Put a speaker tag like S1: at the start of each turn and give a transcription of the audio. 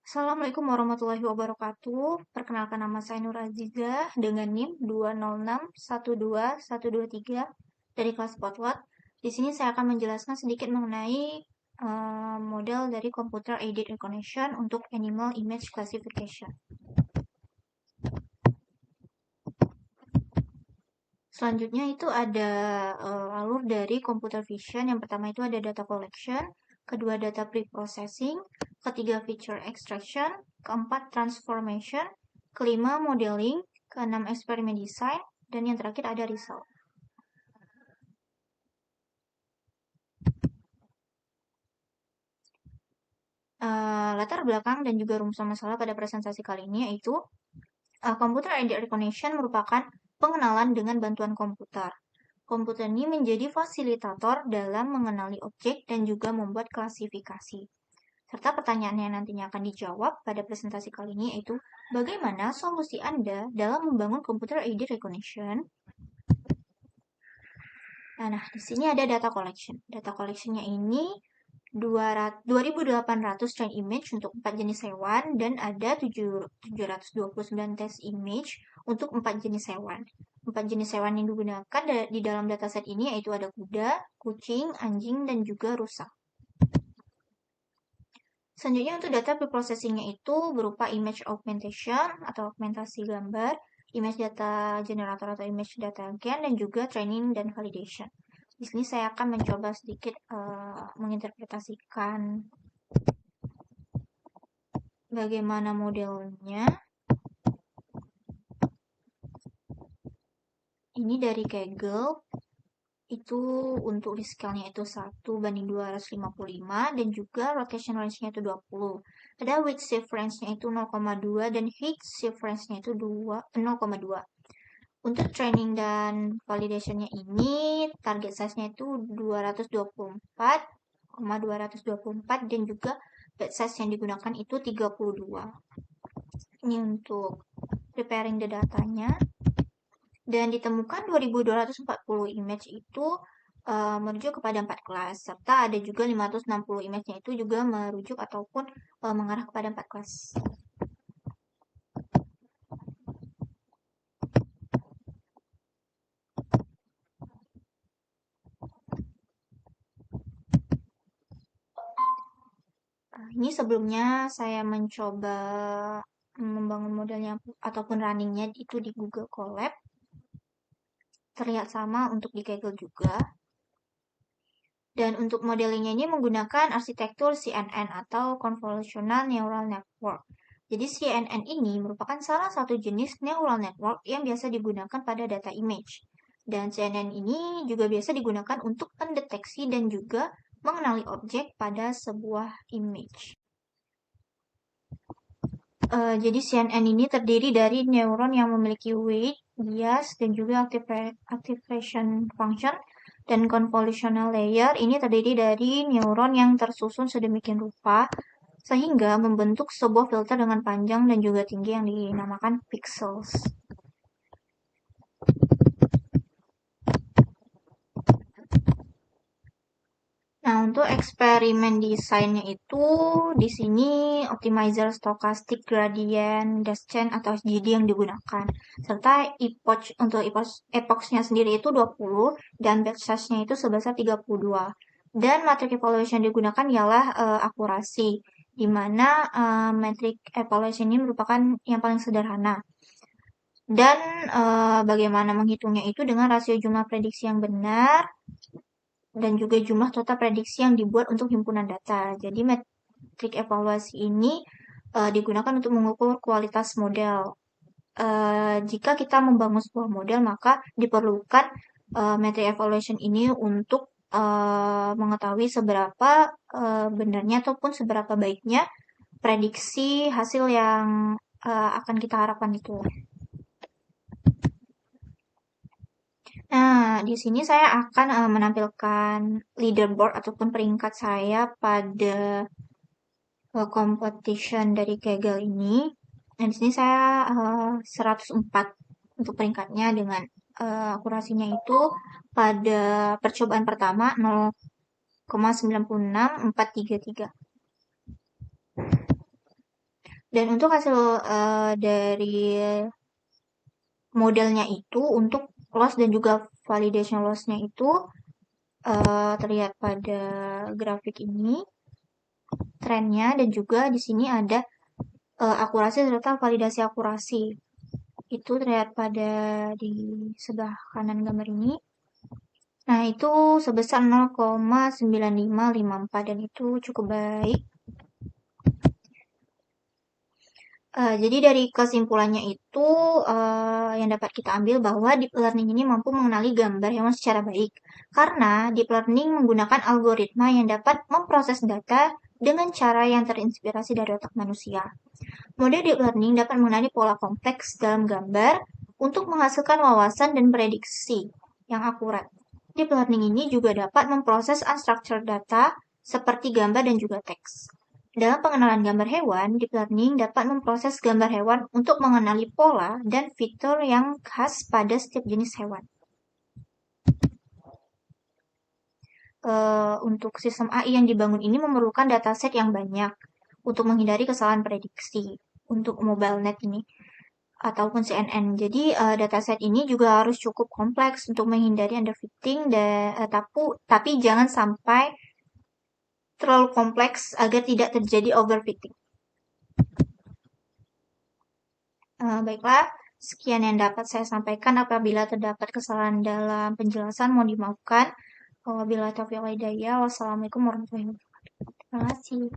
S1: Assalamualaikum warahmatullahi wabarakatuh. Perkenalkan nama saya Nur Azizah dengan NIM 206121123 dari kelas Potluck. Di sini saya akan menjelaskan sedikit mengenai model dari Computer Aided Recognition untuk Animal Image Classification. Selanjutnya itu ada alur dari computer vision. Yang pertama itu ada data collection, kedua data pre-processing, ketiga feature extraction, keempat transformation, kelima modeling, keenam eksperimen design, dan yang terakhir ada result. Latar belakang dan juga rumusan masalah pada presentasi kali ini yaitu Computer Aided Recognition merupakan pengenalan dengan bantuan komputer. Komputer ini menjadi fasilitator dalam mengenali objek dan juga membuat klasifikasi. Serta pertanyaan yang nantinya akan dijawab pada presentasi kali ini yaitu, bagaimana solusi Anda dalam membangun Computer Aided Recognition? Nah, di sini ada data collection. Data collectionnya ini 2.800 train image untuk 4 jenis hewan dan ada 729 test image untuk 4 jenis hewan. 4 jenis hewan yang digunakan di dalam dataset ini yaitu ada kuda, kucing, anjing, dan juga rusa. Selanjutnya untuk data preprocessing-nya itu berupa image augmentation atau augmentasi gambar, image data generator atau image data gen, dan juga training dan validation. Di sini saya akan mencoba sedikit menginterpretasikan bagaimana modelnya. Ini dari Kaggle, itu untuk scale-nya itu 1:255 dan juga rotation range-nya itu 20. Ada width shift range-nya itu 0,2 dan height shift range-nya itu 0,2. Untuk training dan validation-nya ini target size-nya itu 224,224 dan juga batch size yang digunakan itu 32. Ini untuk preparing the datanya. Dan ditemukan 2.240 image itu merujuk kepada 4 kelas, serta ada juga 560 image-nya itu juga merujuk ataupun mengarah kepada 4 kelas. Ini sebelumnya saya mencoba membangun modelnya ataupun runningnya itu di Google Colab. Terlihat sama untuk di Kaggle juga. Dan untuk modelingnya ini menggunakan arsitektur CNN atau Convolutional Neural Network. Jadi CNN ini merupakan salah satu jenis neural network yang biasa digunakan pada data image. Dan CNN ini juga biasa digunakan untuk pendeteksi dan juga mengenali objek pada sebuah image. Jadi CNN ini terdiri dari neuron yang memiliki weight, bias, dan juga activation function. Dan convolutional layer ini terdiri dari neuron yang tersusun sedemikian rupa sehingga membentuk sebuah filter dengan panjang dan juga tinggi yang dinamakan pixels. Nah, untuk eksperimen desainnya itu di sini optimizer stochastic gradient descent atau SGD yang digunakan. Serta untuk epochnya sendiri itu 20 dan batch size-nya itu sebesar 32. Dan metric evaluation yang digunakan ialah akurasi, di mana metric evaluation ini merupakan yang paling sederhana. Dan bagaimana menghitungnya itu dengan rasio jumlah prediksi yang benar dan juga jumlah total prediksi yang dibuat untuk himpunan data. Jadi metrik evaluasi ini digunakan untuk mengukur kualitas model. Jika kita membangun sebuah model, maka diperlukan metric evaluation ini untuk mengetahui seberapa benarnya ataupun seberapa baiknya prediksi hasil yang akan kita harapkan itu. Nah, di sini saya akan menampilkan leaderboard ataupun peringkat saya pada competition dari Kaggle ini. Nah, di sini saya 104 untuk peringkatnya dengan akurasinya itu pada percobaan pertama 0,96433. Dan untuk hasil dari modelnya itu untuk loss dan juga validation loss-nya itu terlihat pada grafik ini trennya, dan juga di sini ada akurasi serta validasi akurasi. Itu terlihat pada di sebelah kanan gambar ini. Nah, itu sebesar 0,9554 dan itu cukup baik. Jadi dari kesimpulannya itu yang dapat kita ambil bahwa deep learning ini mampu mengenali gambar hewan secara baik. Karena deep learning menggunakan algoritma yang dapat memproses data dengan cara yang terinspirasi dari otak manusia. Model deep learning dapat mengenali pola kompleks dalam gambar untuk menghasilkan wawasan dan prediksi yang akurat. Deep learning ini juga dapat memproses unstructured data seperti gambar dan juga teks. Dalam pengenalan gambar hewan, deep learning dapat memproses gambar hewan untuk mengenali pola dan fitur yang khas pada setiap jenis hewan. Untuk sistem AI yang dibangun ini memerlukan dataset yang banyak untuk menghindari kesalahan prediksi untuk MobileNet ini ataupun CNN. Jadi dataset ini juga harus cukup kompleks untuk menghindari underfitting tapi jangan sampai terlalu kompleks agar tidak terjadi overfitting. Baiklah, sekian yang dapat saya sampaikan. Apabila terdapat kesalahan dalam penjelasan, mohon dimaafkan. Wabillahi taufiq wal hidayah. Wassalamualaikum warahmatullahi wabarakatuh. Terima kasih.